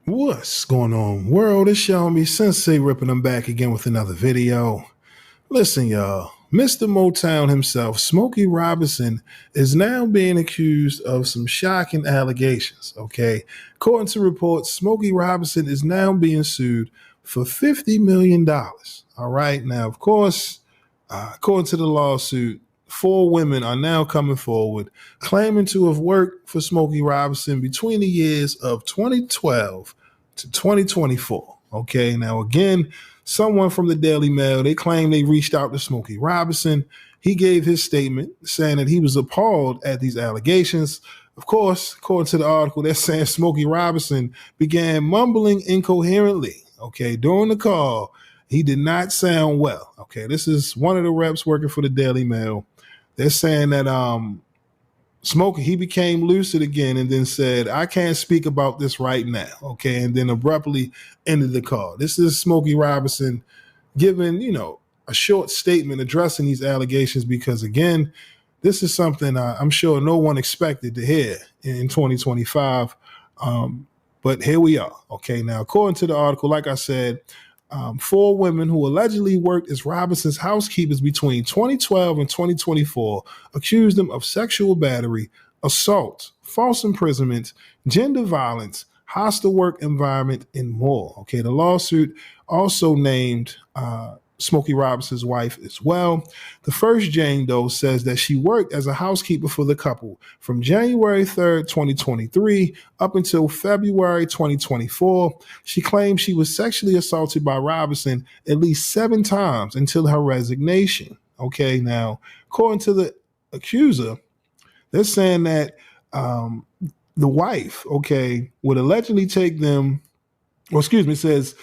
What's going on, world? It's Xiaomi Sensei ripping them back again with another video. Listen, y'all. Mr. Motown himself, Smokey Robinson, is now being accused of some shocking allegations. Okay. According to reports, Smokey Robinson is now being sued for $50 million. All right. Now, of course, according to the lawsuit, four women are now coming forward claiming to have worked for Smokey Robinson between the years of 2012 to 2024. Okay, now again, someone from the Daily Mail, they claim they reached out to Smokey Robinson. He gave his statement saying that he was appalled at these allegations. Of course, according to the article, they're saying Smokey Robinson began mumbling incoherently, okay, during the call. He did not sound well. Okay, this is one of the reps working for the Daily Mail. They're saying that Smokey, he became lucid again and then said, I can't speak about this right now. Okay, and then abruptly ended the call. This is Smokey Robinson giving, a short statement addressing these allegations because, again, this is something I'm sure no one expected to hear in 2025. But here we are. Okay, now, according to the article, like I said, four women who allegedly worked as Robinson's housekeepers between 2012 and 2024 accused him of sexual battery, assault, false imprisonment, gender violence, hostile work environment, and more. Okay, the lawsuit also named Smokey Robinson's wife as well. The first, Jane Doe, says that she worked as a housekeeper for the couple from January 3rd, 2023 up until February 2024. She claimed she was sexually assaulted by Robinson at least 7 times until her resignation. Okay, now, according to the accuser, they're saying that the wife, okay, would allegedly take them, says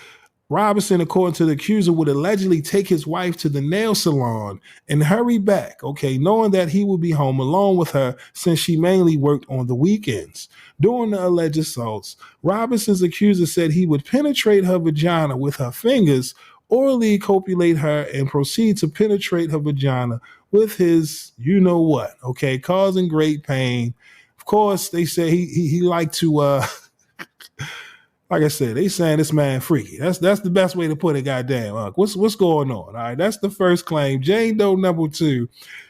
Robinson, according to the accuser, would allegedly take his wife to the nail salon and hurry back, okay, knowing that he would be home alone with her since she mainly worked on the weekends. During the alleged assaults, Robinson's accuser said he would penetrate her vagina with her fingers, orally copulate her, and proceed to penetrate her vagina with his you-know-what, okay, causing great pain. Of course, they say he liked to like I said, they saying this man freaky. That's the best way to put it. Goddamn, what's going on? All right, that's the first claim. Jane Doe number 2.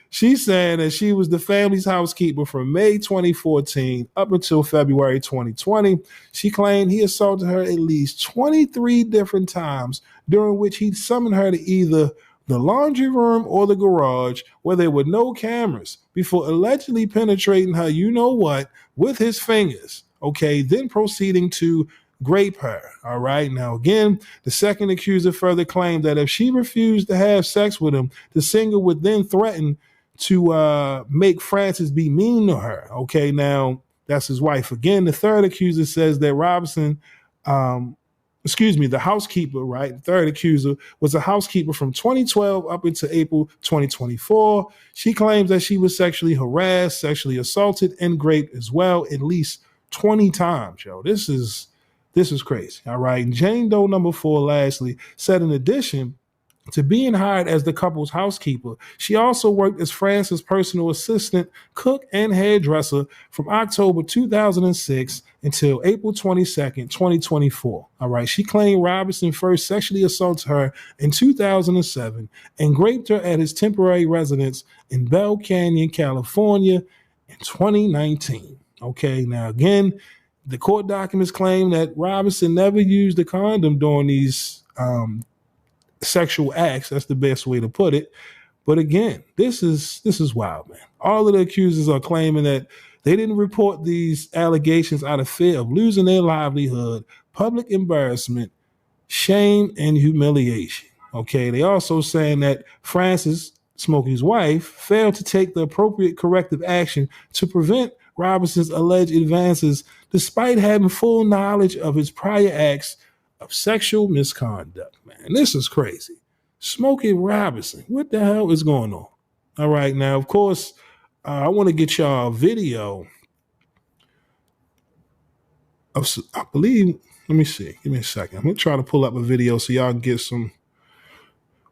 She's saying that she was the family's housekeeper from May 2014 up until February 2020. She claimed he assaulted her at least 23 different times, during which he summoned her to either the laundry room or the garage where there were no cameras before allegedly penetrating her, with his fingers. Okay, then proceeding to grape her. All right. Now, again, the second accuser further claimed that if she refused to have sex with him, the singer would then threaten to make Francis be mean to her. Okay. Now, that's his wife. Again, the third accuser says that Robinson, the housekeeper, right? The third accuser was a housekeeper from 2012 up into April 2024. She claims that she was sexually harassed, sexually assaulted, and raped as well, at least 20 times, yo. This is crazy. All right. And Jane Doe number 4, lastly, said in addition to being hired as the couple's housekeeper, she also worked as Francis' personal assistant, cook, and hairdresser from October 2006 until April 22nd, 2024. All right. She claimed Robinson first sexually assaulted her in 2007 and raped her at his temporary residence in Bell Canyon, California in 2019. Okay. Now, again, the court documents claim that Robinson never used a condom during these sexual acts. That's the best way to put it. But again, this is wild, man. All of the accusers are claiming that they didn't report these allegations out of fear of losing their livelihood, public embarrassment, shame, and humiliation. Okay, they also saying that Francis, Smokey's wife, failed to take the appropriate corrective action to prevent Robinson's alleged advances, despite having full knowledge of his prior acts of sexual misconduct. Man, this is crazy. Smokey Robinson, what the hell is going on? All right, now, of course, I want to get y'all a video of, I believe, let me see. Give me a second. I'm going to try to pull up a video so y'all can get some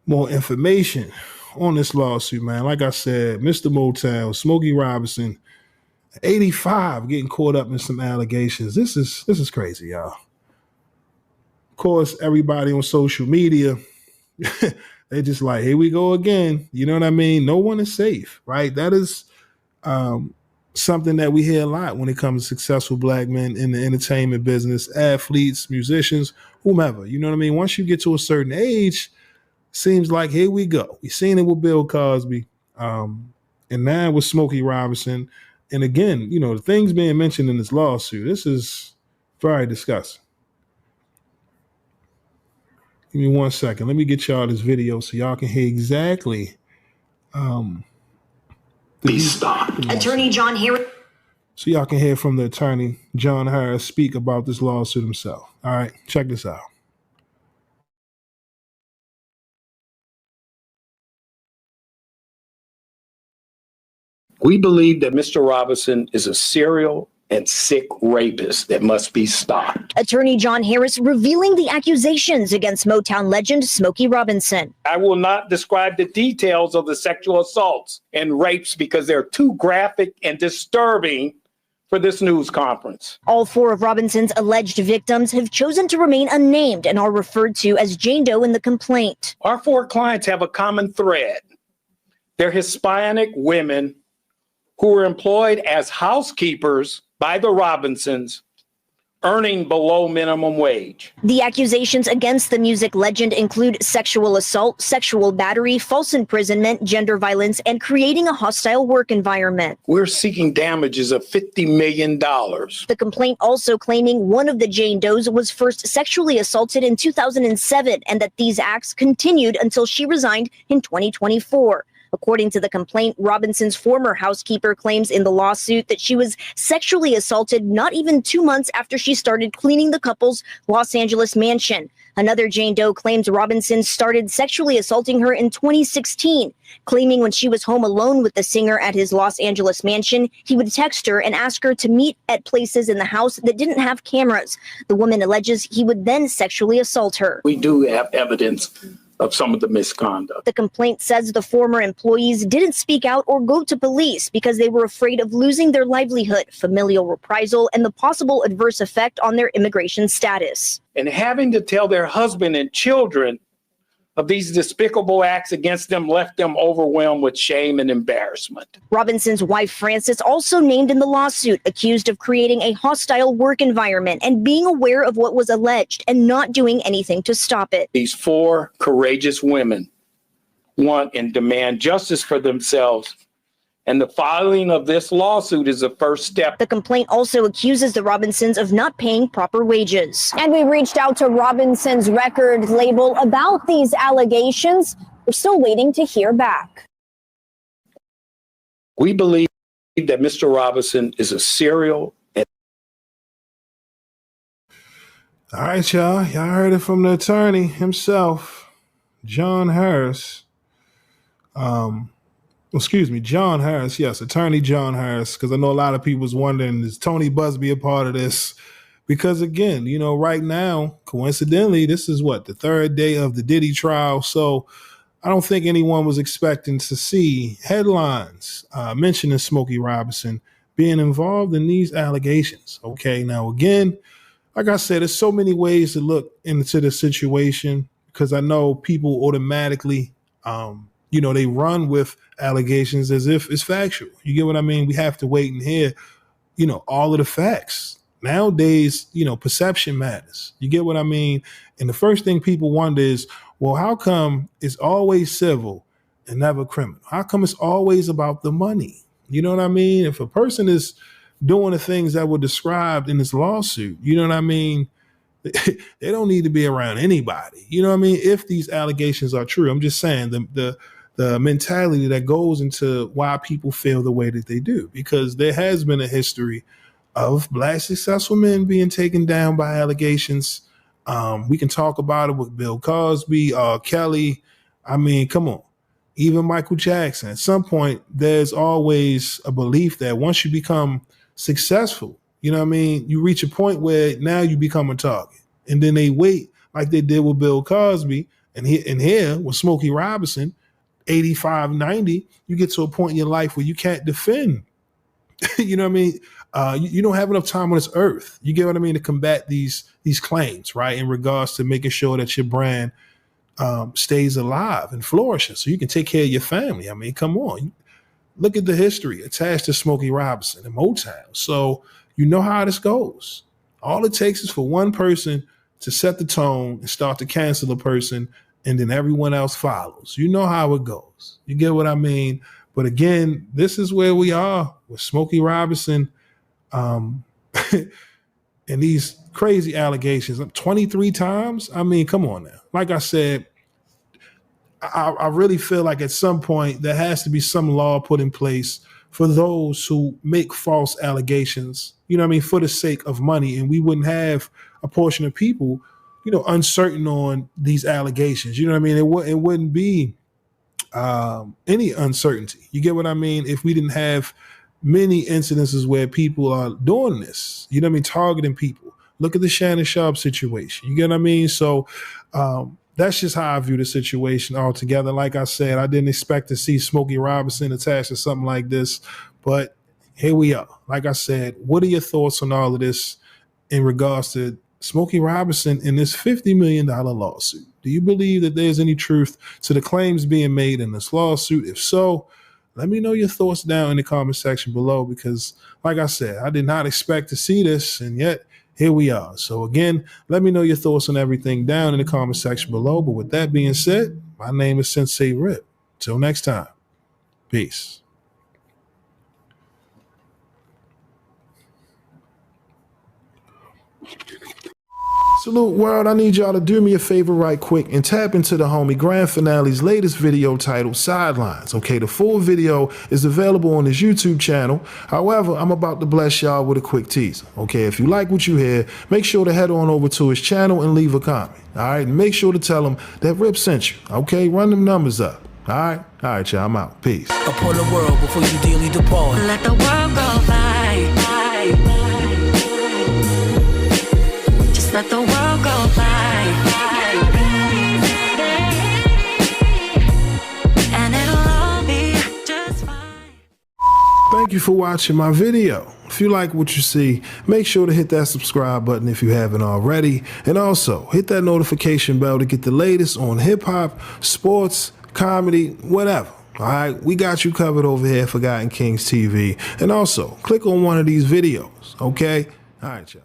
more information on this lawsuit, man. Like I said, Mr. Motown, Smokey Robinson, 85, getting caught up in some allegations. This is crazy, y'all. course, everybody on social media, they're just like, here we go again. You know what I mean? No one is safe, right? That is something that we hear a lot when it comes to successful black men in the entertainment business, athletes, musicians, whomever. You know what I mean? Once you get to a certain age, seems like here we go. We've seen it with Bill Cosby, and now with Smokey Robinson. And again, you know, the things being mentioned in this lawsuit, this is very disgusting. Give me 1 second. Let me get y'all this video so y'all can hear exactly. Attorney John Harris. So y'all can hear from the attorney, John Harris, speak about this lawsuit himself. All right, check this out. We believe that Mr. Robinson is a serial and sick rapist that must be stopped. Attorney John Harris revealing the accusations against Motown legend Smokey Robinson. I will not describe the details of the sexual assaults and rapes because they're too graphic and disturbing for this news conference. All 4 of Robinson's alleged victims have chosen to remain unnamed and are referred to as Jane Doe in the complaint. Our 4 clients have a common thread. They're Hispanic women who were employed as housekeepers by the Robinsons, earning below minimum wage. The accusations against the music legend include sexual assault, sexual battery, false imprisonment, gender violence, and creating a hostile work environment. We're seeking damages of $50 million. The complaint also claiming one of the Jane Does was first sexually assaulted in 2007 and that these acts continued until she resigned in 2024. According to the complaint, Robinson's former housekeeper claims in the lawsuit that she was sexually assaulted not even 2 months after she started cleaning the couple's Los Angeles mansion. Another Jane Doe claims Robinson started sexually assaulting her in 2016, claiming when she was home alone with the singer at his Los Angeles mansion, he would text her and ask her to meet at places in the house that didn't have cameras. The woman alleges he would then sexually assault her. We do have evidence of some of the misconduct. The complaint says the former employees didn't speak out or go to police because they were afraid of losing their livelihood, familial reprisal, and the possible adverse effect on their immigration status. And having to tell their husband and children of these despicable acts against them left them overwhelmed with shame and embarrassment. Robinson's wife, Frances, also named in the lawsuit, accused of creating a hostile work environment and being aware of what was alleged and not doing anything to stop it. These 4 courageous women want and demand justice for themselves, and the filing of this lawsuit is the first step. The complaint also accuses the Robinsons of not paying proper wages. And we reached out to Robinson's record label about these allegations. We're still waiting to hear back. We believe that Mr. Robinson is a serial. All right, y'all. Y'all heard it from the attorney himself, John Harris. John Harris. Yes, attorney John Harris, because I know a lot of people was wondering, is Tony Busby a part of this? Because again, you know, right now, coincidentally, this is what, the 3rd day of the Diddy trial. So I don't think anyone was expecting to see headlines mentioning Smokey Robinson being involved in these allegations. Okay, now again, like I said, there's so many ways to look into the situation because I know people automatically, they run with allegations as if it's factual. You get what I mean? We have to wait and hear, all of the facts. Nowadays, perception matters. You get what I mean? And the first thing people wonder is, well, how come it's always civil and never criminal? How come it's always about the money? You know what I mean? If a person is doing the things that were described in this lawsuit, you know what I mean? They don't need to be around anybody. You know what I mean? If these allegations are true, I'm just saying the mentality that goes into why people feel the way that they do, because there has been a history of Black successful men being taken down by allegations. We can talk about it with Bill Cosby, Kelly. I mean, come on. Even Michael Jackson. At some point, there's always a belief that once you become successful, you know what I mean, you reach a point where now you become a target. And then they wait, like they did with Bill Cosby, and here with Smokey Robinson, 85, 90, you get to a point in your life where you can't defend, you know what I mean, You don't have enough time on this earth. You get what I mean, to combat these claims, right? In regards to making sure that your brand stays alive and flourishes, so you can take care of your family. I mean, come on. Look at the history attached to Smokey Robinson and Motown. So you know how this goes. All it takes is for one person to set the tone and start to cancel a person, and then everyone else follows. You know how it goes. You get what I mean? But again, this is where we are with Smokey Robinson and these crazy allegations. 23 times? I mean, come on now. Like I said, I really feel like at some point there has to be some law put in place for those who make false allegations, you know what I mean, for the sake of money. And we wouldn't have a portion of people, you know, uncertain on these allegations. You know what I mean? It wouldn't be any uncertainty. You get what I mean? If we didn't have many incidences where people are doing this, you know what I mean, targeting people. Look at the Shannon Sharp situation. You get what I mean? So that's just how I view the situation altogether. Like I said, I didn't expect to see Smokey Robinson attached to something like this, but here we are. Like I said, what are your thoughts on all of this in regards to Smokey Robinson in this $50 million lawsuit? Do you believe that there's any truth to the claims being made in this lawsuit? If so, let me know your thoughts down in the comment section below, because like I said, I did not expect to see this, and yet here we are. So again, let me know your thoughts on everything down in the comment section below. But with that being said, my name is Sensei Rip. Till next time, peace. Salute world, I need y'all to do me a favor right quick and tap into the homie Grand Finale's latest video titled Sidelines. Okay, the full video is available on his YouTube channel. However, I'm about to bless y'all with a quick teaser. Okay, if you like what you hear, make sure to head on over to his channel and leave a comment. All right, and make sure to tell him that Rip sent you. Okay, run them numbers up. All right, y'all, I'm out. Peace. Upon the world before you dearly depart. Let the world go by. Just let the world go by. And it'll all be just fine. Thank you for watching my video. If you like what you see, make sure to hit that subscribe button if you haven't already. And also hit that notification bell to get the latest on hip hop, sports, comedy, whatever. All right, we got you covered over here at Forgotten Kings TV. And also click on one of these videos. Okay. All right, y'all.